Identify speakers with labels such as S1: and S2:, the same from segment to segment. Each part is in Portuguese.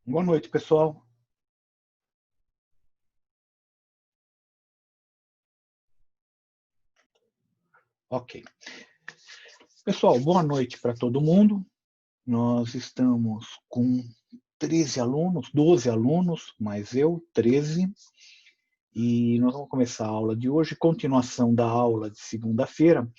S1: Boa noite, pessoal. Ok. Pessoal, boa noite para todo mundo. Nós estamos com 13 alunos, 12 alunos, mais eu, 13. E nós vamos começar a aula de hoje, continuação da aula de segunda-feira.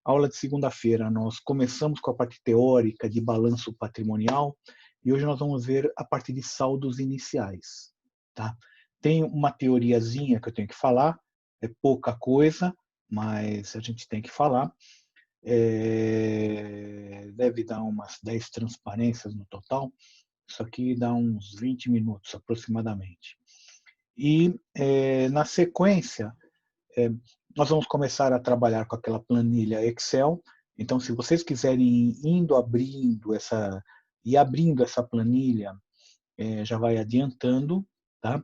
S1: A aula de segunda-feira nós começamos com a parte teórica de balanço patrimonial e hoje nós vamos ver a parte de saldos iniciais. Tá? Tem uma teoriazinha que eu tenho que falar, é pouca coisa, mas a gente tem que falar. Deve dar umas 10 transparências no total. Isso aqui dá uns 20 minutos aproximadamente. E na sequência, nós vamos começar a trabalhar com aquela planilha Excel. Então, se vocês quiserem ir abrindo essa planilha, já vai adiantando, tá?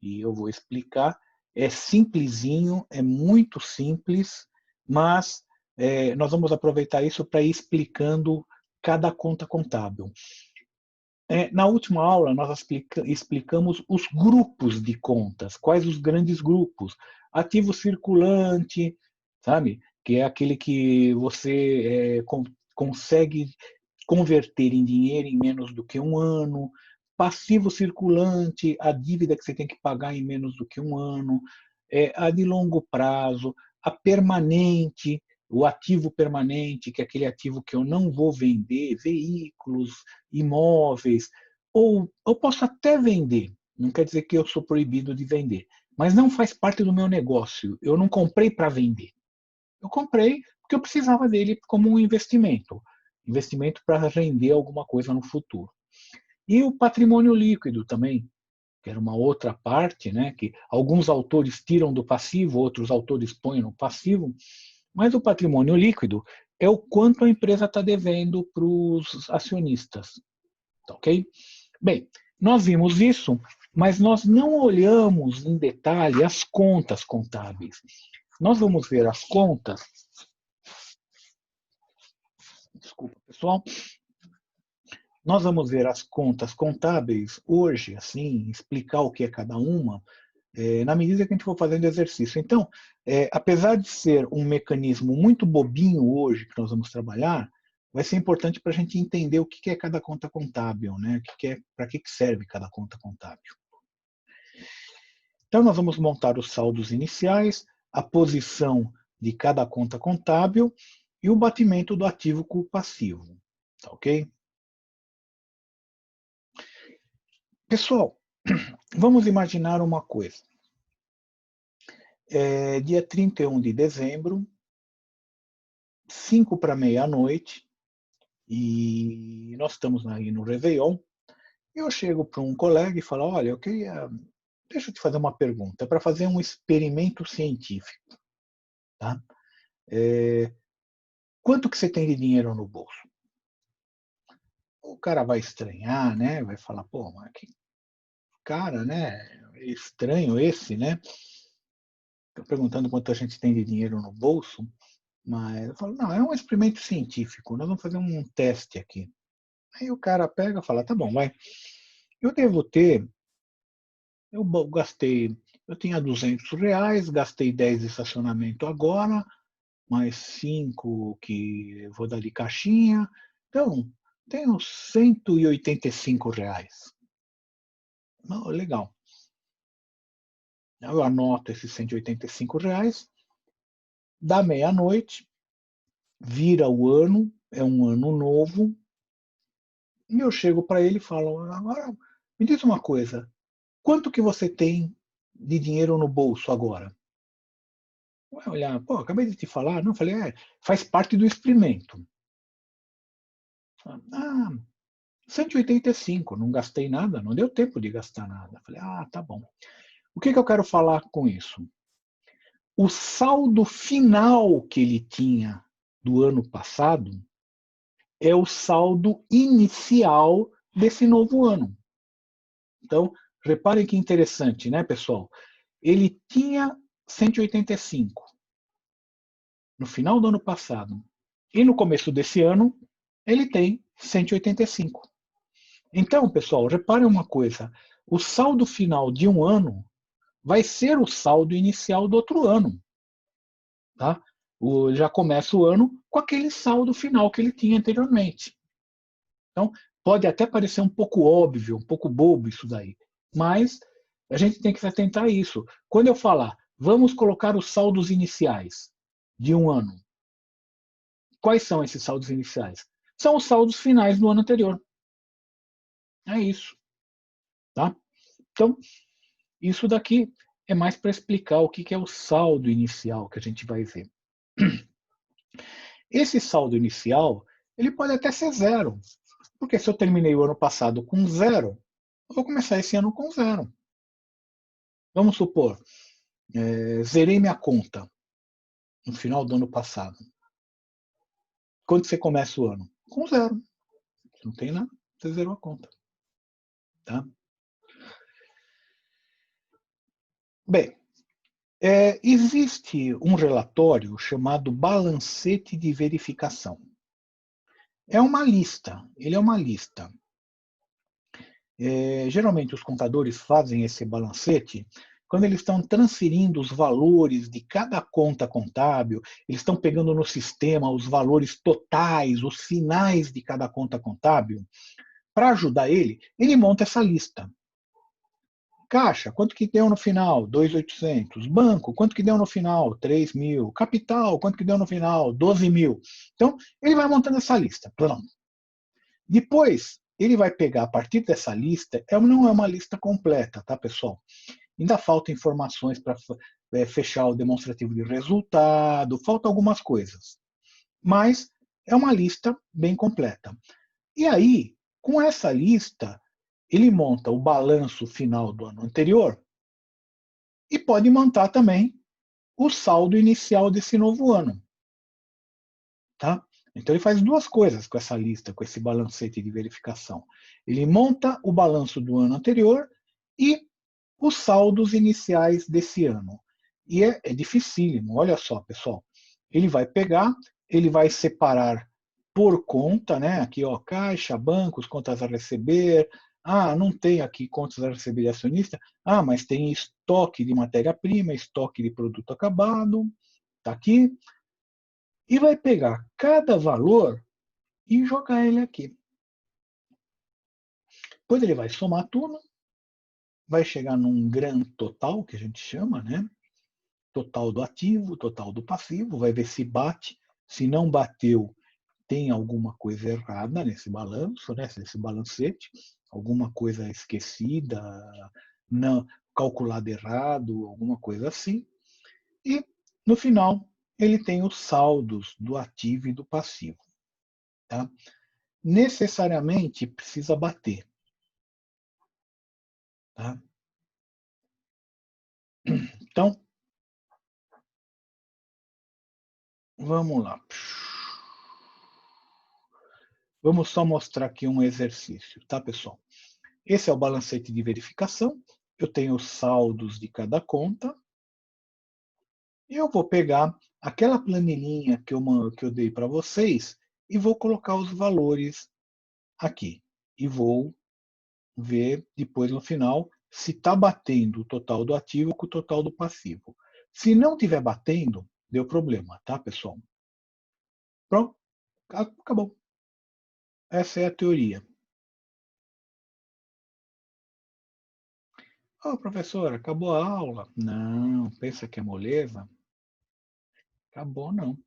S1: E eu vou explicar. É simplesinho, é muito simples, mas nós vamos aproveitar isso para ir explicando cada conta contábil. Na última aula, nós explicamos os grupos de contas, quais os grandes grupos. Ativo circulante, sabe? Que é aquele que você consegue converter em dinheiro em menos do que um ano. Passivo circulante, a dívida que você tem que pagar em menos do que um ano. A de longo prazo, a permanente, o ativo permanente, que é aquele ativo que eu não vou vender, veículos, imóveis, ou eu posso até vender, não quer dizer que eu sou proibido de vender, mas não faz parte do meu negócio, eu não comprei para vender. Eu comprei porque eu precisava dele como um investimento para render alguma coisa no futuro. E o patrimônio líquido também, que era uma outra parte, né, que alguns autores tiram do passivo, outros autores põem no passivo, mas o patrimônio líquido é o quanto a empresa está devendo para os acionistas. Tá, ok? Bem, nós vimos isso, mas nós não olhamos em detalhe as contas contábeis. Nós vamos ver as contas. Desculpa, pessoal. Nós vamos ver as contas contábeis hoje, assim, explicar o que é cada uma, na medida que a gente for fazendo exercício. Então, apesar de ser um mecanismo muito bobinho hoje que nós vamos trabalhar, vai ser importante para a gente entender o que é cada conta contábil, né? Para que serve cada conta contábil. Então, nós vamos montar os saldos iniciais, a posição de cada conta contábil e o batimento do ativo com o passivo. Tá, ok? Pessoal, vamos imaginar uma coisa. Dia 31 de dezembro, 5 para meia-noite, e nós estamos aí no Réveillon, e eu chego para um colega e falo, olha, deixa eu te fazer uma pergunta, é para fazer um experimento científico. Tá? Quanto que você tem de dinheiro no bolso? O cara vai estranhar, né? Vai falar, pô, mas que cara, né? Estranho esse, né? Estou perguntando quanto a gente tem de dinheiro no bolso, mas eu falo, não, é um experimento científico, nós vamos fazer um teste aqui. Aí o cara pega e fala, tá bom, vai. Eu devo ter, eu gastei, eu tinha R$ 200, gastei 10 de estacionamento agora, mais 5 que eu vou dar de caixinha, então tenho R$ 185. Não, legal. Eu anoto esses R$ 185, da meia-noite, vira o ano, é um ano novo, e eu chego para ele e falo, agora me diz uma coisa, quanto que você tem de dinheiro no bolso agora? Vai olhar, pô, acabei de te falar, não, falei, faz parte do experimento. Ah, 185, não gastei nada, não deu tempo de gastar nada. Falei, tá bom. O que eu quero falar com isso? O saldo final que ele tinha do ano passado é o saldo inicial desse novo ano. Então, reparem que interessante, né, pessoal? Ele tinha 185 no final do ano passado. E no começo desse ano, ele tem 185. Então, pessoal, reparem uma coisa. O saldo final de um ano vai ser o saldo inicial do outro ano. Tá? Já começa o ano com aquele saldo final que ele tinha anteriormente. Então, pode até parecer um pouco óbvio, um pouco bobo isso daí, mas a gente tem que se atentar a isso. Quando eu falar, vamos colocar os saldos iniciais de um ano, quais são esses saldos iniciais? São os saldos finais do ano anterior. É isso. Tá? Então, isso daqui é mais para explicar o que é o saldo inicial que a gente vai ver. Esse saldo inicial, ele pode até ser zero, porque se eu terminei o ano passado com zero, eu vou começar esse ano com zero. Vamos supor, zerei minha conta no final do ano passado. Quando você começa o ano? Com zero. Não tem nada, você zerou a conta. Tá? Bem, existe um relatório chamado balancete de verificação. É uma lista, ele é uma lista. Geralmente os contadores fazem esse balancete quando eles estão transferindo os valores de cada conta contábil, eles estão pegando no sistema os valores totais, os finais de cada conta contábil. Para ajudar ele monta essa lista. Caixa, quanto que deu no final? 2.800. Banco, quanto que deu no final? 3.000. Capital, quanto que deu no final? 12.000. Então, ele vai montando essa lista. Pronto. Depois, ele vai pegar a partir dessa lista, não é uma lista completa, tá, pessoal? Ainda falta informações para fechar o demonstrativo de resultado, falta algumas coisas. Mas é uma lista bem completa. E aí, com essa lista, ele monta o balanço final do ano anterior e pode montar também o saldo inicial desse novo ano. Tá? Então ele faz duas coisas com essa lista, com esse balancete de verificação. Ele monta o balanço do ano anterior e os saldos iniciais desse ano. E é dificílimo, olha só, pessoal. Ele vai pegar, ele vai separar por conta, né? Aqui, ó, caixa, bancos, contas a receber. Ah, não tem aqui contas a receber de acionista. Ah, mas tem estoque de matéria-prima, estoque de produto acabado. Tá aqui. E vai pegar cada valor e jogar ele aqui. Depois ele vai somar tudo, vai chegar num grande total, que a gente chama, né? Total do ativo, total do passivo, vai ver se bate. Se não bateu, tem alguma coisa errada nesse balanço, né? Nesse balancete, alguma coisa esquecida, não calculado errado, alguma coisa assim. E no final ele tem os saldos do ativo e do passivo. Tá? Necessariamente precisa bater. Tá? Então, vamos lá. Vamos só mostrar aqui um exercício, tá, pessoal? Esse é o balancete de verificação. Eu tenho os saldos de cada conta. E eu vou pegar aquela planilhinha que eu dei para vocês e vou colocar os valores aqui. E vou ver depois no final se está batendo o total do ativo com o total do passivo. Se não estiver batendo, deu problema, tá, pessoal? Pronto, acabou. Essa é a teoria. Oh, professor, acabou a aula? Não, pensa que é moleza? Acabou, não.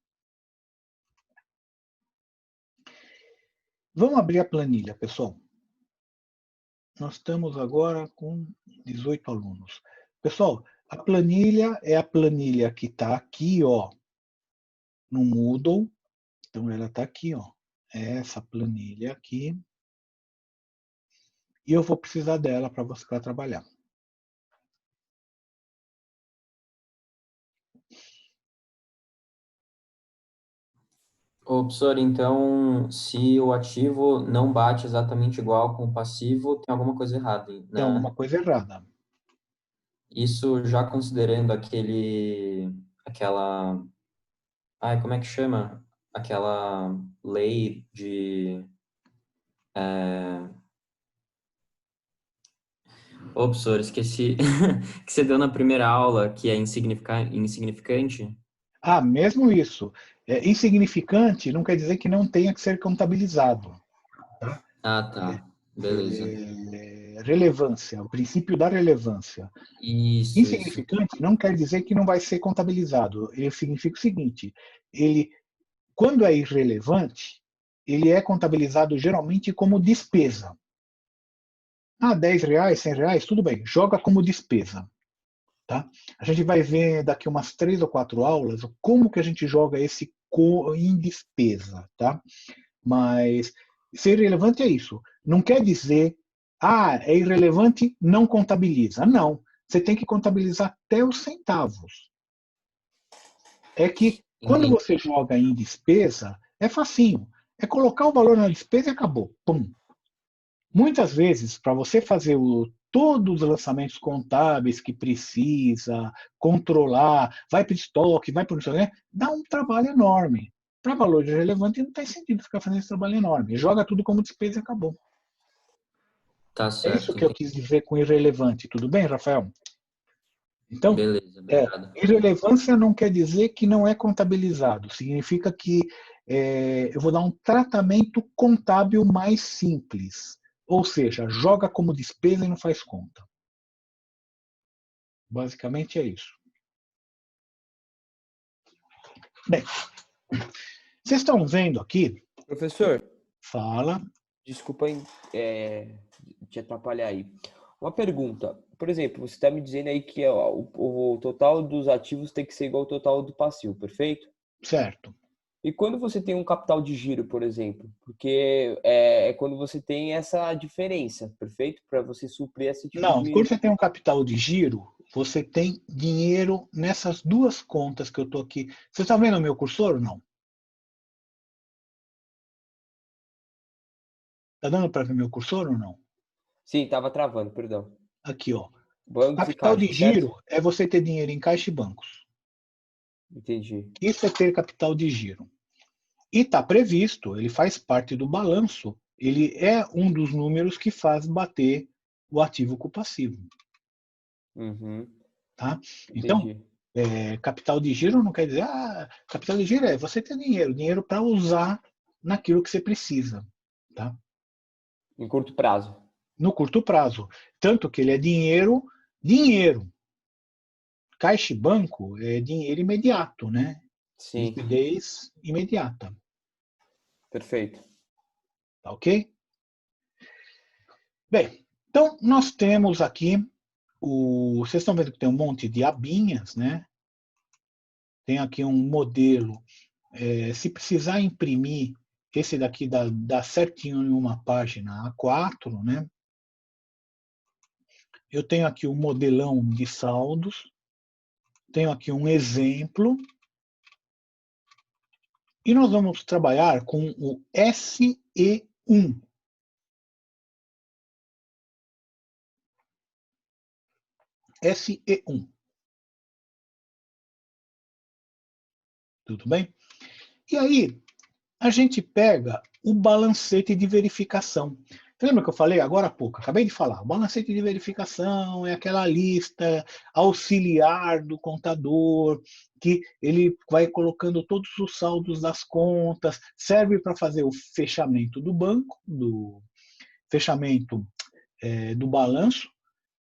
S1: Vamos abrir a planilha, pessoal. Nós estamos agora com 18 alunos. Pessoal, a planilha é a planilha que está aqui, ó, no Moodle. Então, ela está aqui, ó. É essa planilha aqui. E eu vou precisar dela para você trabalhar.
S2: Ô, professor, então, se o ativo não bate exatamente igual com o passivo, tem alguma coisa errada,
S1: Tem alguma
S2: né?
S1: coisa errada.
S2: Isso já considerando aquela, ai, como é que chama? Aquela lei de Ô, professor, esqueci que você deu na primeira aula que é insignificante.
S1: Ah, mesmo isso. Insignificante não quer dizer que não tenha que ser contabilizado. Tá?
S2: Ah, tá. Beleza.
S1: Relevância, o princípio da relevância.
S2: Isso.
S1: Insignificante não quer dizer que não vai ser contabilizado. Ele significa o seguinte: ele, quando é irrelevante, ele é contabilizado geralmente como despesa. Ah, R$ 10, R$ 100, tudo bem, joga como despesa. Tá? A gente vai ver daqui umas 3 ou 4 aulas como que a gente joga esse em despesa. Tá? Mas ser irrelevante é isso. Não quer dizer, é irrelevante, não contabiliza. Não. Você tem que contabilizar até os centavos. É que quando
S2: Entendi.
S1: você joga em despesa, é facinho. É colocar o valor na despesa e acabou. Pum. Muitas vezes, para você fazer todos os lançamentos contábeis que precisa, controlar, vai para o estoque, vai para o dá um trabalho enorme. Para valor de relevante, não tem sentido ficar fazendo esse trabalho enorme. Joga tudo como despesa e acabou.
S2: Tá
S1: É isso
S2: certo,
S1: que eu
S2: entendi.
S1: quis dizer com irrelevante. Tudo bem, Rafael? Então,
S2: Beleza, obrigado.
S1: irrelevância não quer dizer que não é contabilizado. Significa que eu vou dar um tratamento contábil mais simples. Ou seja, joga como despesa e não faz conta. Basicamente é isso. Bem, vocês estão vendo aqui?
S3: Professor,
S1: Fala.
S3: desculpa te atrapalhar aí. Uma pergunta. Por exemplo, você está me dizendo aí que ó, o total dos ativos tem que ser igual ao total do passivo, perfeito?
S1: Certo.
S3: E quando você tem um capital de giro, por exemplo? Porque é quando você tem essa diferença, perfeito? Para você suprir esse tipo
S1: Não, quando
S3: de...
S1: você tem um capital de giro, você tem dinheiro nessas duas contas que eu estou aqui. Você está vendo o meu cursor ou não? Está dando para ver meu cursor ou não?
S3: Sim, estava travando, perdão.
S1: Aqui, ó.
S3: Bancos e
S1: Capital de
S3: caixa, certo?
S1: giro é você ter dinheiro em caixa e bancos.
S3: Entendi.
S1: Isso é ter capital de giro. E está previsto, ele faz parte do balanço, ele é um dos números que faz bater o ativo com o passivo.
S3: Uhum,
S1: Tá? Então,
S3: entendi.
S1: capital de giro não quer dizer, capital de giro é você ter dinheiro, dinheiro para usar naquilo que você precisa. Tá?
S3: Em curto prazo.
S1: No curto prazo. Tanto que ele é dinheiro, dinheiro. Caixa e banco é dinheiro imediato, né?
S3: Sim,
S1: Liquidez imediata.
S3: perfeito.
S1: Tá ok? Bem, então nós temos aqui vocês estão vendo que tem um monte de abinhas, né? Tem aqui um modelo. Se precisar imprimir, esse daqui dá certinho em uma página A4, né? Eu tenho aqui um modelão de saldos, tenho aqui um exemplo, e nós vamos trabalhar com o SE1. SE1. Tudo bem? E aí, a gente pega o balancete de verificação. Lembra que eu falei agora há pouco? Acabei de falar. O balancete de verificação é aquela lista auxiliar do contador, que ele vai colocando todos os saldos das contas, serve para fazer o fechamento do banco, do fechamento do balanço,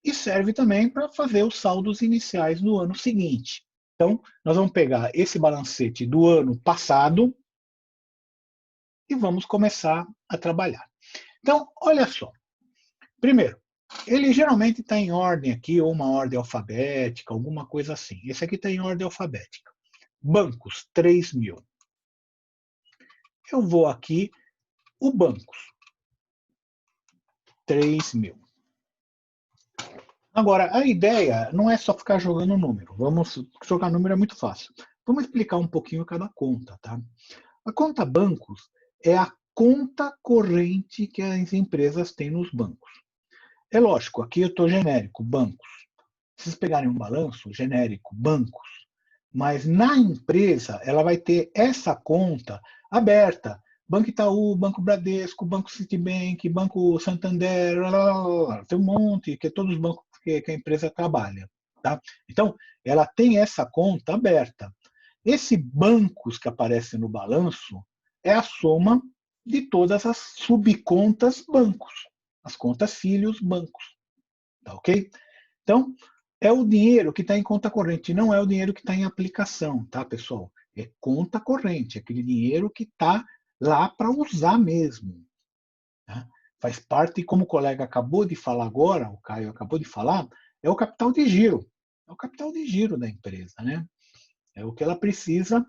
S1: e serve também para fazer os saldos iniciais do ano seguinte. Então, nós vamos pegar esse balancete do ano passado, e vamos começar a trabalhar. Então, olha só. Primeiro, ele geralmente está em ordem aqui, ou uma ordem alfabética, alguma coisa assim. Esse aqui está em ordem alfabética. Bancos, 3.000. Eu vou aqui, o bancos, 3.000. Agora, a ideia não é só ficar jogando número. Vamos jogar número é muito fácil. Vamos explicar um pouquinho cada conta, tá? A conta bancos é a conta corrente que as empresas têm nos bancos. É lógico, aqui eu estou genérico, bancos. Se vocês pegarem um balanço genérico, bancos, mas na empresa ela vai ter essa conta aberta Banco Itaú, Banco Bradesco, Banco Citibank, Banco Santander, tem um monte, que é todos os bancos que a empresa trabalha. Tá? Então, ela tem essa conta aberta. Esses bancos que aparecem no balanço é a soma de todas as subcontas bancos, as contas filhos bancos. Tá ok? Então, é o dinheiro que está em conta corrente, não é o dinheiro que está em aplicação, tá, pessoal? É conta corrente, aquele dinheiro que está lá para usar mesmo. Tá? Faz parte, como o colega acabou de falar agora, o Caio acabou de falar, é o capital de giro. É o capital de giro da empresa, né? É o que ela precisa.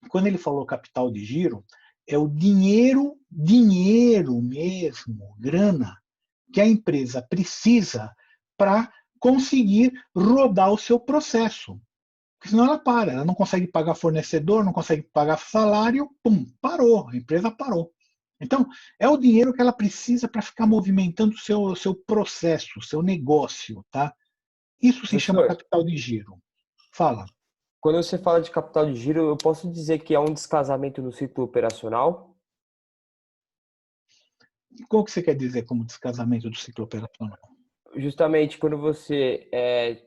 S1: Quando ele falou capital de giro, é o dinheiro mesmo, grana, que a empresa precisa para conseguir rodar o seu processo. Porque senão ela para, ela não consegue pagar fornecedor, não consegue pagar salário, pum, parou, a empresa parou. Então, é o dinheiro que ela precisa para ficar movimentando o seu processo, o seu negócio. Tá? Isso se chama
S3: Professor,
S1: capital de giro. Fala.
S3: quando você fala de capital de giro, eu posso dizer que é um descasamento no ciclo operacional?
S1: Qual que você quer dizer como descasamento do ciclo operacional?
S3: Justamente quando você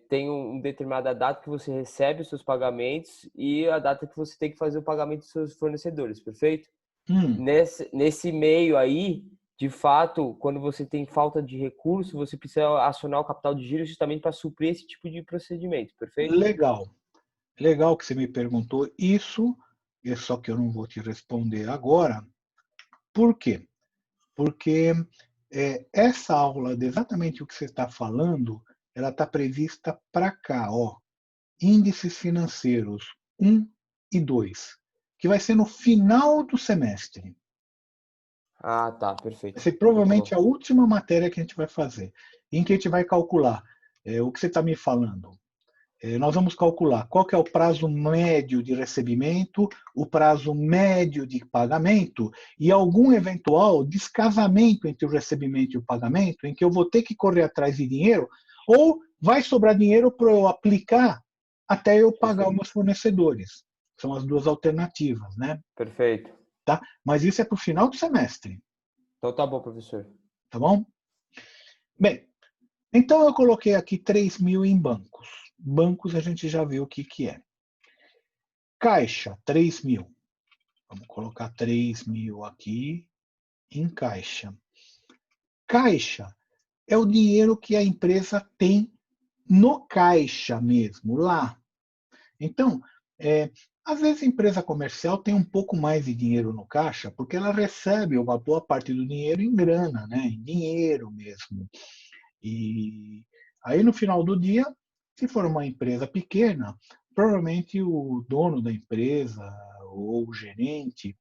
S3: tem uma determinada data que você recebe os seus pagamentos e a data que você tem que fazer o pagamento dos seus fornecedores, perfeito? Nesse meio aí, de fato, quando você tem falta de recurso, você precisa acionar o capital de giro justamente para suprir esse tipo de procedimento, perfeito?
S1: Legal. Legal que você me perguntou isso, só que eu não vou te responder agora. Por quê? Porque essa aula, de exatamente o que você está falando, ela está prevista para cá, ó, índices financeiros 1 e 2, que vai ser no final do semestre.
S3: Ah, tá, perfeito.
S1: Vai ser provavelmente a última matéria que a gente vai fazer, em que a gente vai calcular o que você está me falando. Nós vamos calcular qual que é o prazo médio de recebimento, o prazo médio de pagamento e algum eventual descasamento entre o recebimento e o pagamento, em que eu vou ter que correr atrás de dinheiro, ou vai sobrar dinheiro para eu aplicar até eu pagar os meus fornecedores. São as duas alternativas, né?
S3: Perfeito.
S1: Tá? Mas isso é para o final do semestre.
S3: Então tá bom, professor.
S1: Tá bom? Bem, então eu coloquei aqui 3.000 em bancos. Bancos a gente já viu o que é. Caixa, 3.000. Vamos colocar 3.000 aqui em caixa. Caixa é o dinheiro que a empresa tem no caixa mesmo, lá. Então, às vezes a empresa comercial tem um pouco mais de dinheiro no caixa, porque ela recebe uma boa parte do dinheiro em grana, né? Em dinheiro mesmo. E aí, no final do dia, se for uma empresa pequena, provavelmente o dono da empresa ou o gerente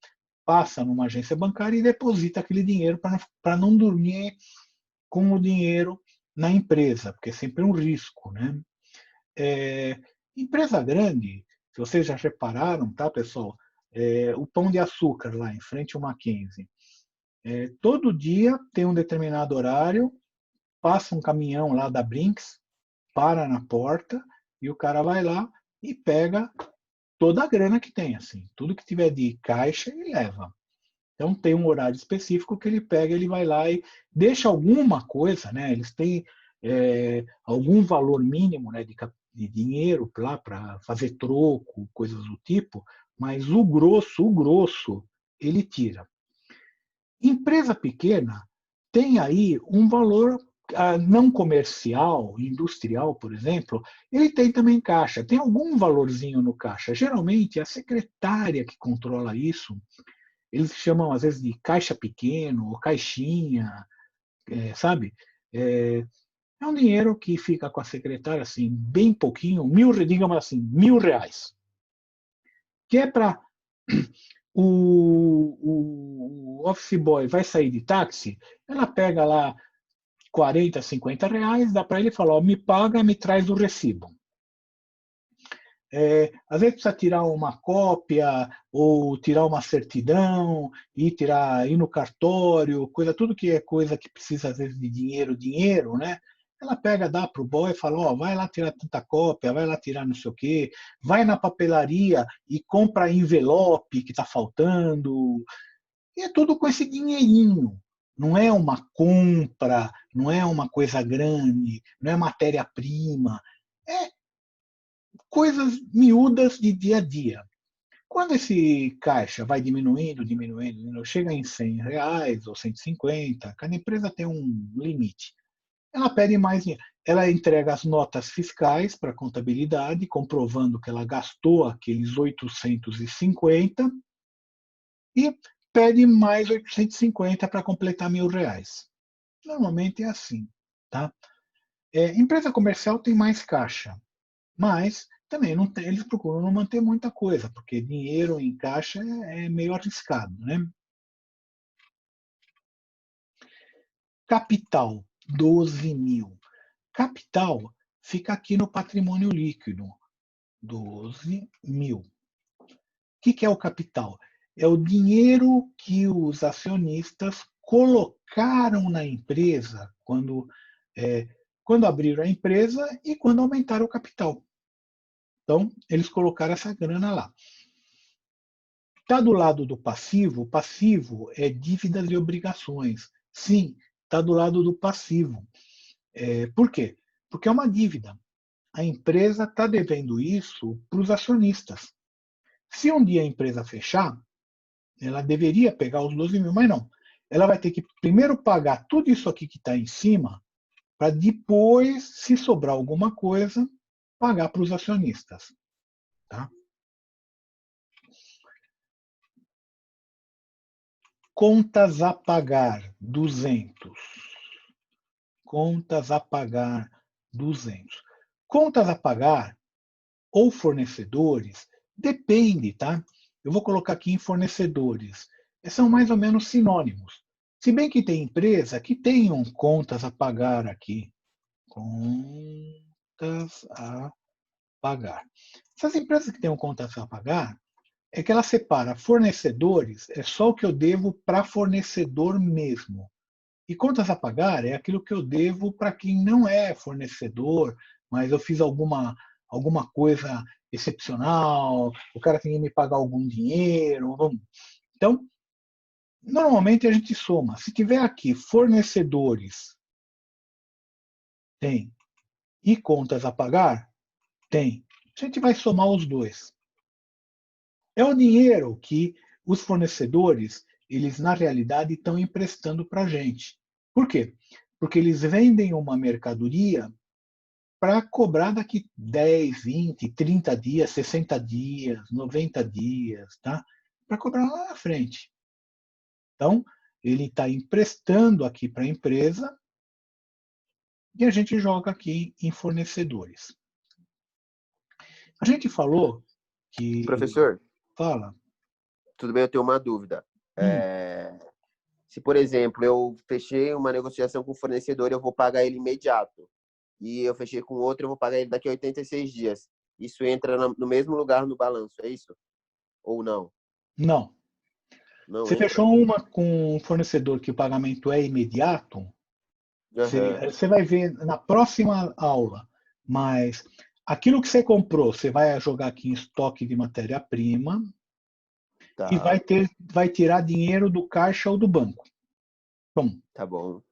S1: passa numa agência bancária e deposita aquele dinheiro para não dormir com o dinheiro na empresa, porque é sempre um risco, né? Empresa grande, se vocês já repararam, tá, pessoal? O Pão de Açúcar lá em frente ao Mackenzie. Todo dia tem um determinado horário, passa um caminhão lá da Brinks, para na porta e o cara vai lá e pega toda a grana que tem, assim, tudo que tiver de caixa ele leva. Então tem um horário específico que ele pega, ele vai lá e deixa alguma coisa, né? Eles têm algum valor mínimo, né, de dinheiro lá para fazer troco, coisas do tipo, mas o grosso, ele tira. Empresa pequena tem aí um valor não comercial, industrial, por exemplo, ele tem também caixa, tem algum valorzinho no caixa. Geralmente é a secretária que controla isso. Eles chamam às vezes de caixa pequeno ou caixinha, sabe? É um dinheiro que fica com a secretária assim, bem pouquinho, digamos assim, R$ 1.000, que é para o office boy vai sair de táxi, ela pega lá 40, 50 reais, dá para ele falar, me paga, me traz o recibo. Às vezes precisa tirar uma cópia ou tirar uma certidão, ir no cartório, tudo que é coisa que precisa às vezes de dinheiro, né? ela pega, dá para o boy e fala, ó, vai lá tirar tanta cópia, vai lá tirar não sei o quê, vai na papelaria e compra envelope que está faltando. E é tudo com esse dinheirinho. Não é uma compra, não é uma coisa grande, não é matéria-prima. É coisas miúdas de dia a dia. Quando esse caixa vai diminuindo, chega em R$ 100 ou 150, cada empresa tem um limite. Ela pede mais dinheiro. Ela entrega as notas fiscais para a contabilidade, comprovando que ela gastou aqueles 850 e pede mais 850 para completar R$ 1.000. Normalmente é assim. Tá? Empresa comercial tem mais caixa, mas também não tem, eles procuram não manter muita coisa, porque dinheiro em caixa é meio arriscado. Né? Capital, 12 mil. Capital fica aqui no patrimônio líquido, 12 mil. O que é o capital? É o dinheiro que os acionistas colocaram na empresa quando abriram a empresa e quando aumentaram o capital. Então, eles colocaram essa grana lá. Está do lado do passivo? O passivo é dívidas e obrigações. Sim, está do lado do passivo. Por quê? Porque é uma dívida. A empresa está devendo isso para os acionistas. Se um dia a empresa fechar, ela deveria pegar os 12 mil, mas não. Ela vai ter que primeiro pagar tudo isso aqui que está em cima, para depois, se sobrar alguma coisa, pagar para os acionistas. Tá? Contas a pagar, 200. Contas a pagar, 200. Contas a pagar ou fornecedores, depende, tá? Eu vou colocar aqui em fornecedores. São mais ou menos sinônimos. Se bem que tem empresa que tenham contas a pagar aqui. Contas a pagar. Essas empresas que tenham contas a pagar, é que ela separa fornecedores, é só o que eu devo para fornecedor mesmo. E contas a pagar é aquilo que eu devo para quem não é fornecedor, mas eu fiz alguma coisa excepcional, o cara tem que me pagar algum dinheiro. Então, normalmente a gente soma. Se tiver aqui fornecedores, tem. E contas a pagar, tem. A gente vai somar os dois. É o dinheiro que os fornecedores, eles na realidade estão emprestando para a gente. Por quê? Porque eles vendem uma mercadoria para cobrar daqui 10, 20, 30 dias, 60 dias, 90 dias, tá? Para cobrar lá na frente. Então, ele está emprestando aqui para a empresa e a gente joga aqui em fornecedores. A gente falou que...
S4: Professor?
S1: Fala.
S4: Tudo bem, eu tenho uma dúvida. Se, por exemplo, eu fechei uma negociação com o fornecedor e eu vou pagar ele imediato, e eu fechei com outro, eu vou pagar ele daqui a 86 dias. Isso entra no mesmo lugar no balanço, é isso? Ou não?
S1: Não.
S4: Não
S1: você
S4: entra?
S1: fechou uma com um fornecedor que o pagamento é imediato, você vai ver na próxima aula, mas aquilo que você comprou, você vai jogar aqui em estoque de matéria-prima,
S4: tá.
S1: E vai tirar dinheiro do caixa ou do banco. Bom,
S4: tá bom.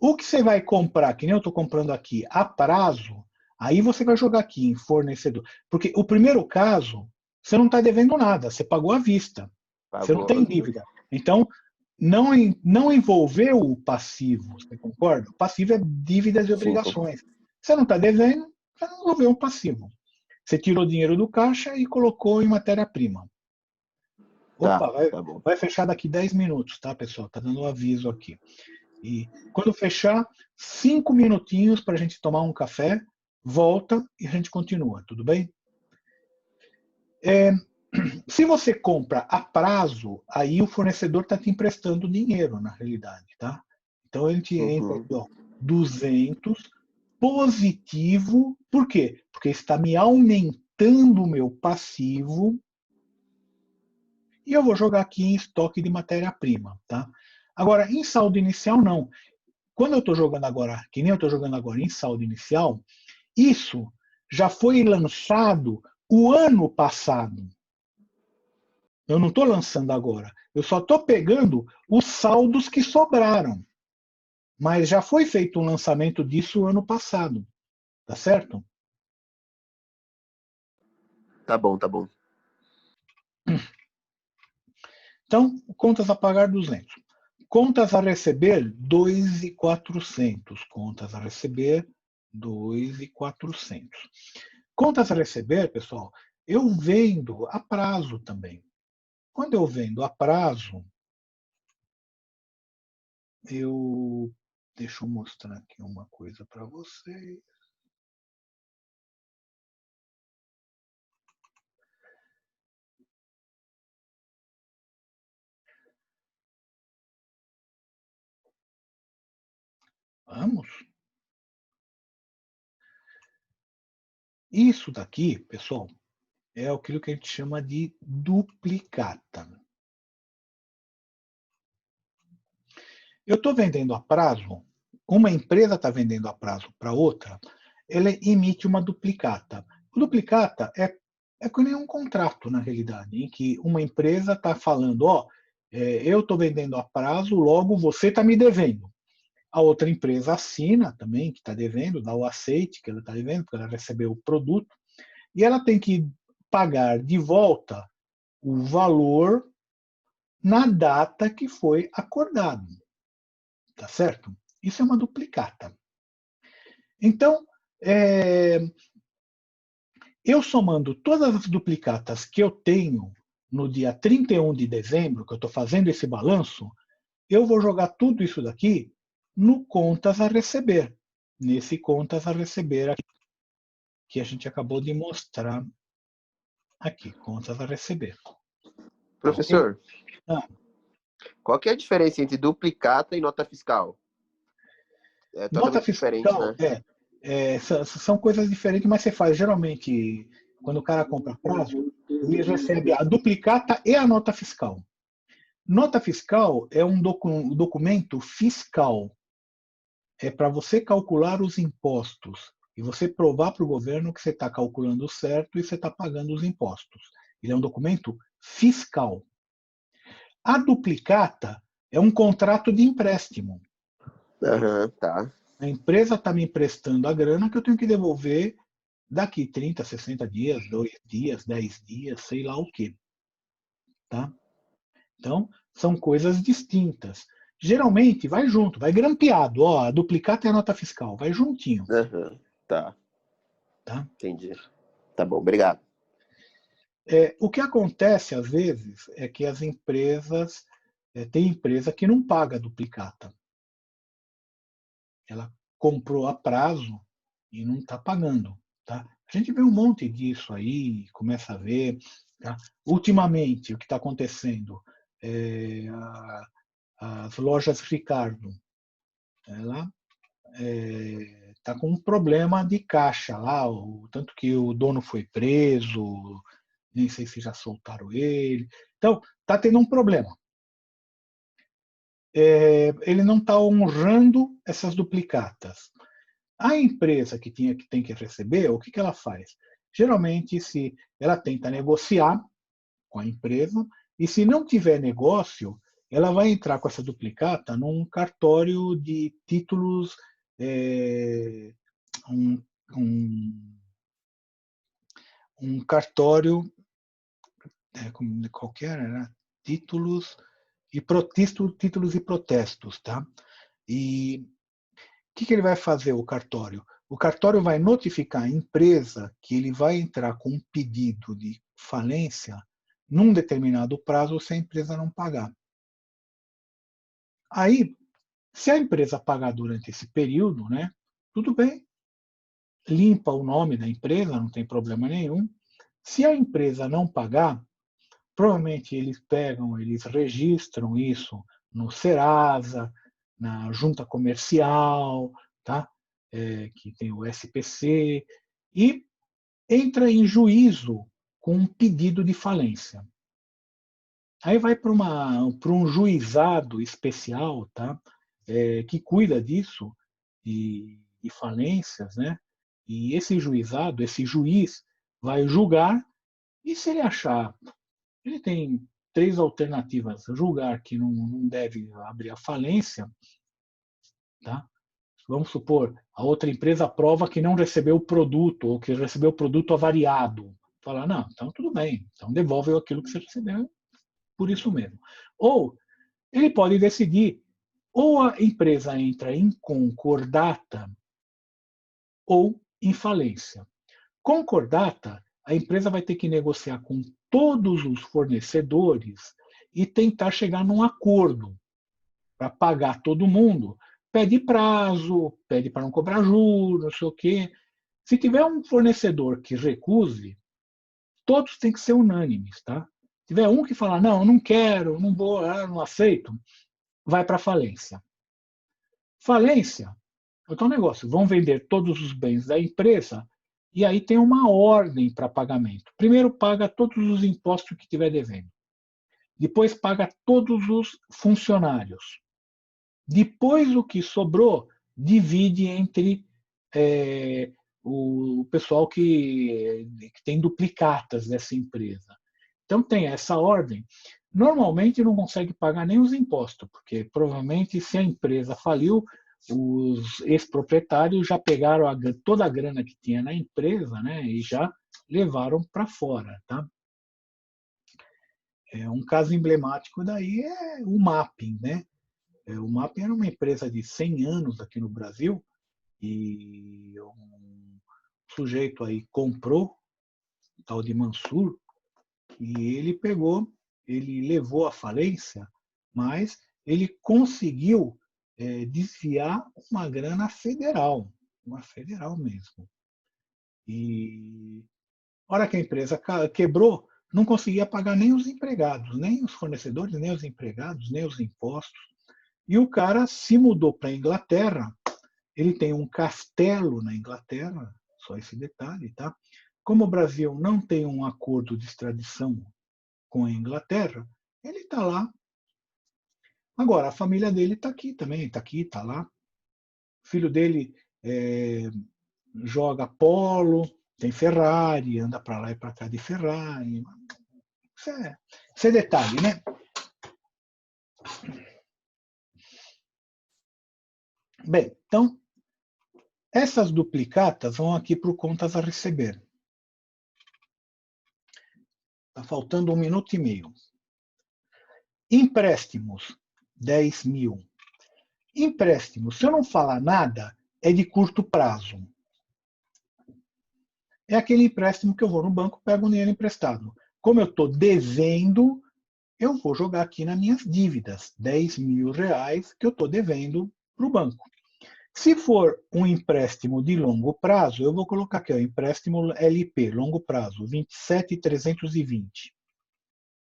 S1: O que você vai comprar, que nem eu estou comprando aqui, a prazo, aí você vai jogar aqui em fornecedor. Porque o primeiro caso, você não está devendo nada, você pagou à vista. Você não tem dívida. Então, não envolveu o passivo, você concorda? O passivo é dívidas e obrigações. Você não está devendo, você não envolveu o passivo. Você tirou dinheiro do caixa e colocou em matéria-prima. Opa, vai fechar daqui 10 minutos, tá, pessoal? Tá dando um aviso aqui. E quando fechar, 5 minutinhos para a gente tomar um café, volta e a gente continua, tudo bem? Se você compra a prazo, aí o fornecedor está te emprestando dinheiro, na realidade, tá? Então a gente entra aqui, ó, 200, positivo, por quê? Porque está me aumentando o meu passivo e eu vou jogar aqui em estoque de matéria-prima, tá? Agora, em saldo inicial, não. quando eu estou jogando agora, que nem eu estou jogando agora em saldo inicial, isso já foi lançado o ano passado. Eu não estou lançando agora. Eu só estou pegando os saldos que sobraram. Mas já foi feito um lançamento disso ano passado. Tá certo?
S4: Tá bom, tá bom.
S1: Então, contas a pagar 200. Contas a receber 2.400. Contas a receber 2.400. Contas a receber, pessoal, eu vendo a prazo também. Quando eu vendo a prazo, deixa eu mostrar aqui uma coisa para vocês. Vamos? Isso daqui, pessoal, é aquilo que a gente chama de duplicata. Eu estou vendendo a prazo, uma empresa está vendendo a prazo para outra, ela emite uma duplicata. O duplicata é como um contrato, na realidade, em que uma empresa está falando, eu estou vendendo a prazo, logo você está me devendo. A outra empresa assina também, que está devendo, dá o aceite que ela está devendo, porque ela recebeu o produto, e ela tem que pagar de volta o valor na data que foi acordado. Tá certo? Isso é uma duplicata. Então, eu somando todas as duplicatas que eu tenho no dia 31 de dezembro, que eu estou fazendo esse balanço, eu vou jogar tudo isso daqui no contas a receber. Nesse contas a receber aqui, que a gente acabou de mostrar aqui, contas a receber.
S4: Professor,
S1: qual
S4: que é a diferença entre duplicata e nota fiscal? É
S1: nota
S4: totalmente
S1: fiscal,
S4: diferente, né?
S1: São coisas diferentes, mas você faz geralmente quando o cara compra prazo, ele recebe a duplicata e a nota fiscal. Nota fiscal é um documento fiscal. É para você calcular os impostos e você provar para o governo que você está calculando certo e você está pagando os impostos. Ele é um documento fiscal. A duplicata é um contrato de empréstimo.
S4: Tá.
S1: A empresa está me emprestando a grana que eu tenho que devolver daqui 30, 60 dias, 2 dias, 10 dias, sei lá o quê. Tá? Então, são coisas distintas. Geralmente, vai junto, vai grampeado. A duplicata é a nota fiscal, vai juntinho.
S4: Tá.
S1: Tá?
S4: Entendi. Tá bom, obrigado.
S1: O que acontece, às vezes, é que as empresas... tem empresa que não paga duplicata. Ela comprou a prazo e não está pagando. Tá? A gente vê um monte disso aí, começa a ver. Tá? Ultimamente, o que está acontecendo? As lojas Ricardo, ela está com um problema de caixa lá, tanto que o dono foi preso, nem sei se já soltaram ele. Então, está tendo um problema. Ele não está honrando essas duplicatas. A empresa que tem que receber, o que ela faz? Geralmente, se ela tenta negociar com a empresa, e se não tiver negócio, ela vai entrar com essa duplicata num cartório de títulos, um cartório, qualquer, né? Títulos e protestos, tá? E o que ele vai fazer, o cartório? O cartório vai notificar a empresa que ele vai entrar com um pedido de falência num determinado prazo se a empresa não pagar. Aí, se a empresa pagar durante esse período, né, tudo bem. Limpa o nome da empresa, não tem problema nenhum. Se a empresa não pagar, provavelmente eles registram isso no Serasa, na junta comercial, tá? Que tem o SPC, e entra em juízo com um pedido de falência. Aí vai para um juizado especial, tá? que cuida disso, de falências, né? E esse juizado, esse juiz, vai julgar, e se ele achar, ele tem 3 alternativas: julgar que não deve abrir a falência, tá? Vamos supor, a outra empresa prova que não recebeu o produto, ou que recebeu o produto avariado. Fala, não, então tudo bem, então devolve aquilo que você recebeu por isso mesmo. Ou ele pode decidir, ou a empresa entra em concordata ou em falência. Concordata, a empresa vai ter que negociar com todos os fornecedores e tentar chegar num acordo para pagar todo mundo. Pede prazo, pede para não cobrar juros, não sei o quê. Se tiver um fornecedor que recuse, todos têm que ser unânimes, tá? Se tiver um que falar, não, não quero, não vou, não aceito, vai para falência. Falência, outro negócio, vão vender todos os bens da empresa e aí tem uma ordem para pagamento. Primeiro paga todos os impostos que tiver devendo. Depois paga todos os funcionários. Depois o que sobrou, divide entre o pessoal que tem duplicatas dessa empresa. Então tem essa ordem. Normalmente não consegue pagar nem os impostos, porque provavelmente se a empresa faliu, os ex-proprietários já pegaram toda a grana que tinha na empresa, né, e já levaram para fora. Tá? Um caso emblemático daí é o Mapping. Né? O Mapping era uma empresa de 100 anos aqui no Brasil, e um sujeito aí comprou, tal de Mansur, e ele levou à falência, mas ele conseguiu desviar uma grana federal, uma federal mesmo. E a hora que a empresa quebrou, não conseguia pagar nem os empregados, nem os fornecedores, nem os empregados, nem os impostos. E o cara se mudou para a Inglaterra. Ele tem um castelo na Inglaterra, só esse detalhe, tá? Como o Brasil não tem um acordo de extradição com a Inglaterra, ele está lá. Agora, a família dele está aqui também, está aqui, está lá. O filho dele joga polo, tem Ferrari, anda para lá e para cá de Ferrari. Isso é detalhe, né? Bem, então, essas duplicatas vão aqui para o contas a receber. Está faltando 1 minuto e meio. Empréstimos, 10 mil. Empréstimos, se eu não falar nada, é de curto prazo. É aquele empréstimo que eu vou no banco e pego o dinheiro emprestado. Como eu estou devendo, eu vou jogar aqui nas minhas dívidas, 10 mil reais que eu estou devendo para o banco. Se for um empréstimo de longo prazo, eu vou colocar aqui, ó, empréstimo LP, longo prazo, 27.320.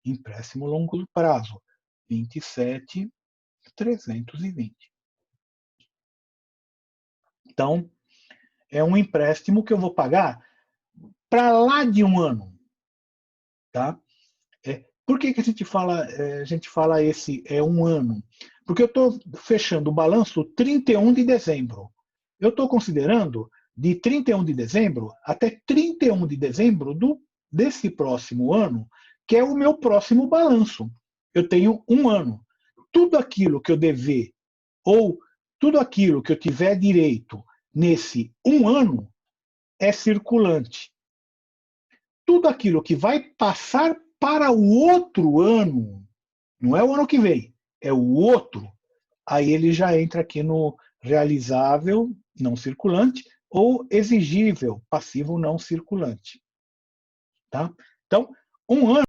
S1: Empréstimo longo prazo, 27.320. Então, é um empréstimo que eu vou pagar para lá de 1 ano. Tá? Por que a gente fala esse é 1 ano? Porque eu estou fechando o balanço 31 de dezembro. Eu estou considerando de 31 de dezembro até 31 de dezembro desse próximo ano, que é o meu próximo balanço. Eu tenho 1 ano. Tudo aquilo que eu dever ou tudo aquilo que eu tiver direito nesse 1 ano é circulante. Tudo aquilo que vai passar para o outro ano, não é o ano que vem, é o outro, aí ele já entra aqui no realizável não circulante ou exigível passivo não circulante. Tá? Então, 1 ano